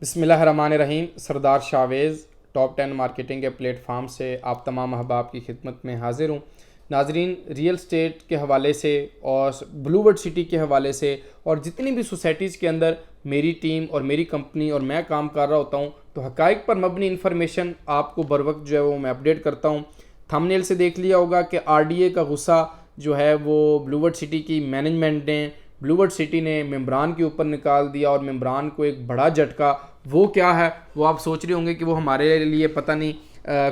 बिस्मिल्लाहिर्रहमानिर्रहीम। सरदार Chavez top 10 marketing के platform से आप तमाम अहबाब की खिदमत में हाज़िर हूँ। नाजरीन, रियल स्टेट के हवाले से और ब्लूवर्ड सिटी के हवाले से और जितनी भी सोसाइटीज़ के अंदर मेरी टीम और मेरी कंपनी और मैं काम कर रहा होता हूँ, तो हक़ाइक़ पर मबनी इन्फॉर्मेशन आपको बर वक्त जो है वो मैं अपडेट करता हूँ। थंबनेल से देख लिया होगा कि RDA का गुस्सा जो है वो ब्लूवर्ड सिटी की मैनेजमेंट ने, ब्लूवर्ड सिटी ने मेम्बरान के ऊपर निकाल दिया और मेम्बरान को एक बड़ा झटका। वो क्या है, वो आप सोच रहे होंगे कि वो हमारे लिए पता नहीं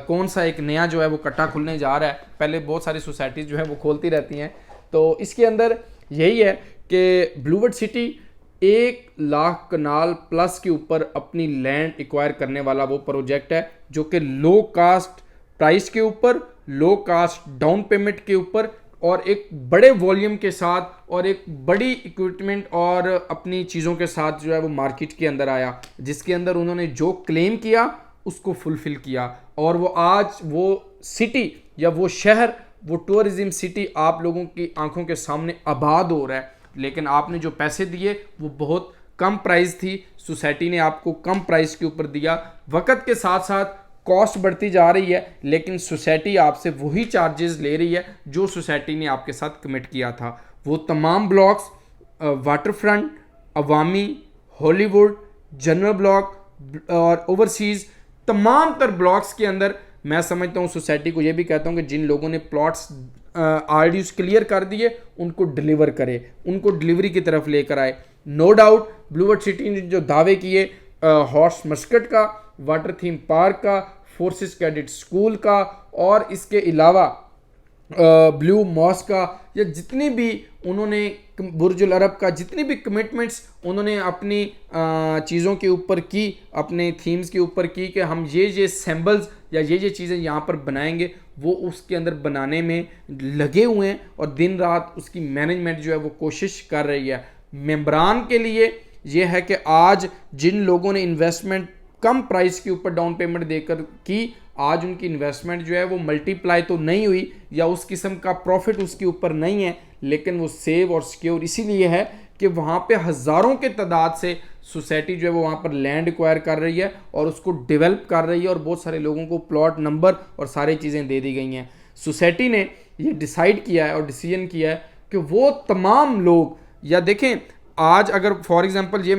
कौन सा एक नया जो है वो कट्टा खुलने जा रहा है। पहले बहुत सारी सोसाइटीज़ जो है वो खोलती रहती हैं, तो इसके अंदर यही है कि ब्लूवर्ड सिटी 1 लाख कनाल प्लस के ऊपर अपनी लैंड एक्वायर करने वाला वो प्रोजेक्ट है, जो कि लो कास्ट प्राइस के ऊपर, लो कास्ट डाउन पेमेंट के ऊपर और एक बड़े वॉल्यूम के साथ और एक बड़ी इक्विपमेंट और अपनी चीज़ों के साथ जो है वो मार्केट के अंदर आया, जिसके अंदर उन्होंने जो क्लेम किया उसको फुलफ़िल किया। और वो आज वो सिटी या वो शहर, वो टूरिज़्म सिटी आप लोगों की आंखों के सामने आबाद हो रहा है। लेकिन आपने जो पैसे दिए वो बहुत कम प्राइस थी, सोसाइटी ने आपको कम प्राइस के ऊपर दिया। वक्त के साथ साथ कॉस्ट बढ़ती जा रही है, लेकिन सोसाइटी आपसे वही चार्जेस ले रही है जो सोसाइटी ने आपके साथ कमिट किया था। वो तमाम ब्लॉक्स, वाटर फ्रंट, अवामी, हॉलीवुड, जनरल ब्लॉक और ओवरसीज़ तमाम तर ब्लॉक्स के अंदर मैं समझता हूँ, सोसाइटी को ये भी कहता हूँ कि जिन लोगों ने प्लॉट्स RDUs क्लियर कर दिए उनको डिलीवर करे, उनको डिलीवरी की तरफ लेकर आए। नो डाउट ब्लूवर्ड सिटी ने जो दावे किए हॉर्स मस्कट का, वाटर थीम पार्क का, फोर्सेस कैडेट स्कूल का और इसके अलावा ब्लू मॉस का, या जितनी भी उन्होंने बुर्जुल अरब का जितनी भी कमिटमेंट्स उन्होंने अपनी चीज़ों के ऊपर की, अपने थीम्स के ऊपर की कि हम ये सैम्बल्स या ये चीज़ें यहाँ पर बनाएंगे, वो उसके अंदर बनाने में लगे हुए हैं और दिन रात उसकी मैनेजमेंट जो है वो कोशिश कर रही है। मेंबरान के लिए ये है कि आज जिन लोगों ने इन्वेस्टमेंट कम प्राइस के ऊपर डाउन पेमेंट देकर की, आज उनकी इन्वेस्टमेंट जो है वो मल्टीप्लाई तो नहीं हुई या उस किस्म का प्रॉफिट उसके ऊपर नहीं है, लेकिन वो सेव और सिक्योर इसीलिए है कि वहाँ पे हज़ारों के तादाद से सोसाइटी जो है वो वहाँ पर लैंड एक्वायर कर रही है और उसको डेवलप कर रही है और बहुत सारे लोगों को प्लॉट नंबर और सारी चीज़ें दे दी गई हैं। सोसाइटी ने ये डिसाइड किया है और डिसीजन किया है कि वो तमाम लोग, या देखें आज अगर फॉर एग्जांपल ये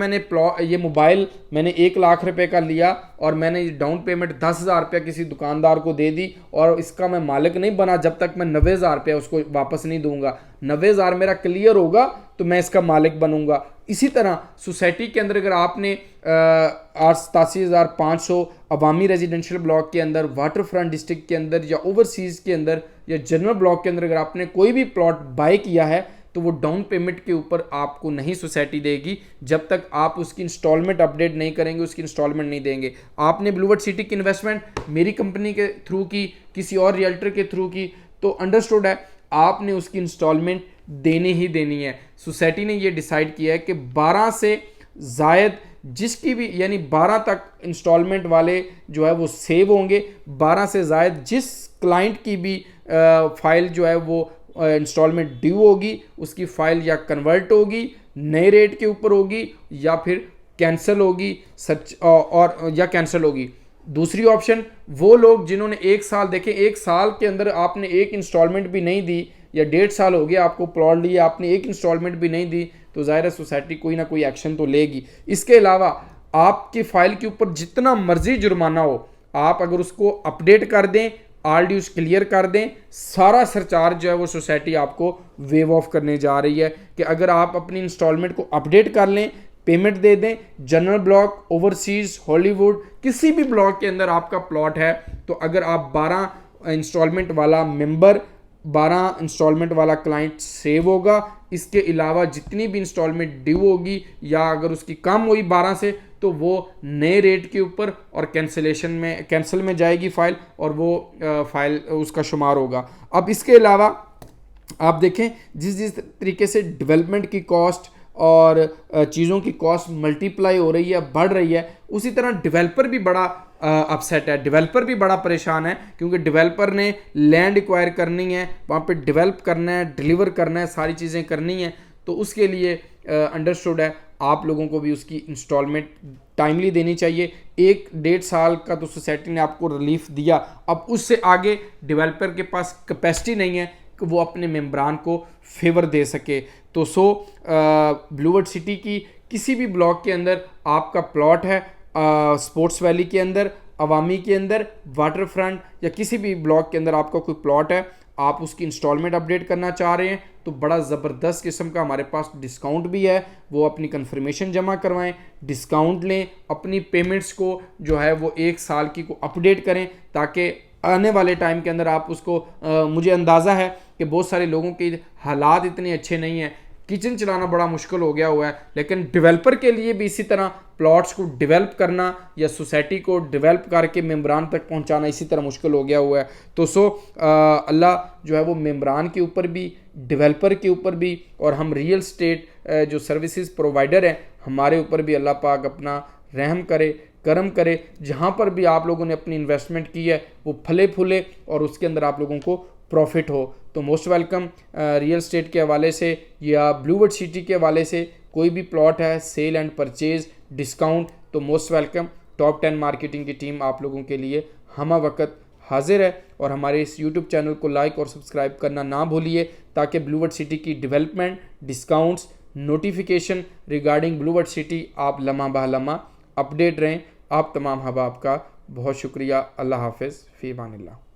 मोबाइल मैंने 1 लाख रुपए का लिया और मैंने डाउन पेमेंट 10,000 रुपया किसी दुकानदार को दे दी और इसका मैं मालिक नहीं बना जब तक मैं 90,000 रुपया उसको वापस नहीं दूंगा। 90,000 मेरा क्लियर होगा तो मैं इसका मालिक बनूंगा। इसी तरह सोसाइटी के अंदर अगर आपने 87,500 अवामी रेजिडेंशियल ब्लॉक के अंदर, वाटर फ्रंट डिस्ट्रिक्ट के अंदर या ओवरसीज़ के अंदर या जनरल ब्लॉक के अंदर अगर आपने कोई भी प्लॉट बाय किया है, तो वो डाउन पेमेंट के ऊपर आपको नहीं सोसाइटी देगी जब तक आप उसकी इंस्टॉलमेंट अपडेट नहीं करेंगे, उसकी इंस्टॉलमेंट नहीं देंगे। आपने ब्लूवर्ड सिटी की इन्वेस्टमेंट मेरी कंपनी के थ्रू की, किसी और रियल्टर के थ्रू की, तो अंडरस्टूड है आपने उसकी इंस्टॉलमेंट देनी ही देनी है। सोसाइटी ने ये डिसाइड किया है कि 12 से ज़ायद जिसकी भी, यानी 12 तक इंस्टॉलमेंट वाले जो है वो सेव होंगे, 12 से ज़ायद जिस क्लाइंट की भी फाइल जो है वो इंस्टॉलमेंट ड्यू होगी, उसकी फाइल या कन्वर्ट होगी, नए रेट के ऊपर होगी या फिर कैंसिल होगी, और या कैंसिल होगी। दूसरी ऑप्शन वो लोग जिन्होंने 1 साल, देखें 1 साल के अंदर आपने एक इंस्टॉलमेंट भी नहीं दी या 1.5 साल हो गया आपको प्लॉट लिया, आपने एक इंस्टॉलमेंट भी नहीं दी, तो ज़ाहिर है सोसाइटी कोई ना कोई एक्शन तो लेगी। इसके अलावा आपकी फाइल के ऊपर जितना मर्जी जुर्माना हो, आप अगर उसको अपडेट कर दें, RDUs क्लियर कर दें, सारा सरचार्ज जो है वो सोसाइटी आपको वेव ऑफ करने जा रही है कि अगर आप अपनी इंस्टॉलमेंट को अपडेट कर लें, पेमेंट दे दें। जनरल ब्लॉक, ओवरसीज़, हॉलीवुड, किसी भी ब्लॉक के अंदर आपका प्लॉट है, तो अगर आप 12 इंस्टॉलमेंट वाला मेंबर, 12 इंस्टॉलमेंट वाला क्लाइंट सेव होगा, इसके अलावा जितनी भी इंस्टॉलमेंट ड्यू होगी या अगर उसकी कम हुई 12 से, तो वो नए रेट के ऊपर और कैंसिल में जाएगी फाइल और वो फाइल उसका शुमार होगा। अब इसके अलावा आप देखें जिस तरीके से डेवलपमेंट की कॉस्ट और चीज़ों की कॉस्ट मल्टीप्लाई हो रही है, बढ़ रही है, उसी तरह डेवलपर भी बड़ा अपसेट है। डेवलपर भी बड़ा परेशान है क्योंकि डेवलपर ने लैंड एक्वायर करनी है, वहाँ पे डेवलप करना है, डिलीवर करना है, सारी चीज़ें करनी है। तो उसके लिए अंडरस्टूड है आप लोगों को भी उसकी इंस्टॉलमेंट टाइमली देनी चाहिए। 1-1.5 साल का तो सोसाइटी ने आपको रिलीफ दिया, अब उससे आगे डेवलपर के पास कैपेसिटी नहीं है कि वो अपने मेंबरान को फेवर दे सके। तो ब्लूवर्ड सिटी की किसी भी ब्लॉक के अंदर आपका प्लॉट है, स्पोर्ट्स वैली के अंदर, अवामी के अंदर, वाटर फ्रंट या किसी भी ब्लॉक के अंदर आपका कोई प्लॉट है, आप उसकी इंस्टॉलमेंट अपडेट करना चाह रहे हैं तो बड़ा ज़बरदस्त किस्म का हमारे पास डिस्काउंट भी है। वो अपनी कंफर्मेशन जमा करवाएं, डिस्काउंट लें, अपनी पेमेंट्स को जो है वो 1 साल की को अपडेट करें ताकि आने वाले टाइम के अंदर आप उसको मुझे अंदाज़ा है कि बहुत सारे लोगों के हालात इतने अच्छे नहीं हैं, किचन चलाना बड़ा मुश्किल हो गया हुआ है, लेकिन डेवलपर के लिए भी इसी तरह प्लॉट्स को डेवलप करना या सोसाइटी को डेवलप करके मेंबरान तक पहुंचाना इसी तरह मुश्किल हो गया हुआ है। तो अल्लाह जो है वो मेंबरान के ऊपर भी, डेवलपर के ऊपर भी, और हम रियल स्टेट जो सर्विसेज प्रोवाइडर हैं हमारे ऊपर भी अल्लाह पाक अपना रहम करे, करम करे। जहाँ पर भी आप लोगों ने अपनी इन्वेस्टमेंट की है वो फले फूले और उसके अंदर आप लोगों को प्रॉफिट हो। तो मोस्ट वेलकम रियल स्टेट के हवाले से या ब्लूवर्ड सिटी के हवाले से कोई भी प्लॉट है, सेल एंड परचेज, डिस्काउंट, तो मोस्ट वेलकम। टॉप 10 मार्केटिंग की टीम आप लोगों के लिए हमा वक्त हाजिर है। और हमारे इस यूट्यूब चैनल को लाइक और सब्सक्राइब करना ना भूलिए ताकि ब्लूवर्ड सिटी की development, discounts, notification regarding Blue World city आप लम्हा बा लम्हा अपडेट रहें। आप तमाम हबाब का बहुत शुक्रिया। अल्लाह हाफिज़, फ़ी अमानिल्लाह।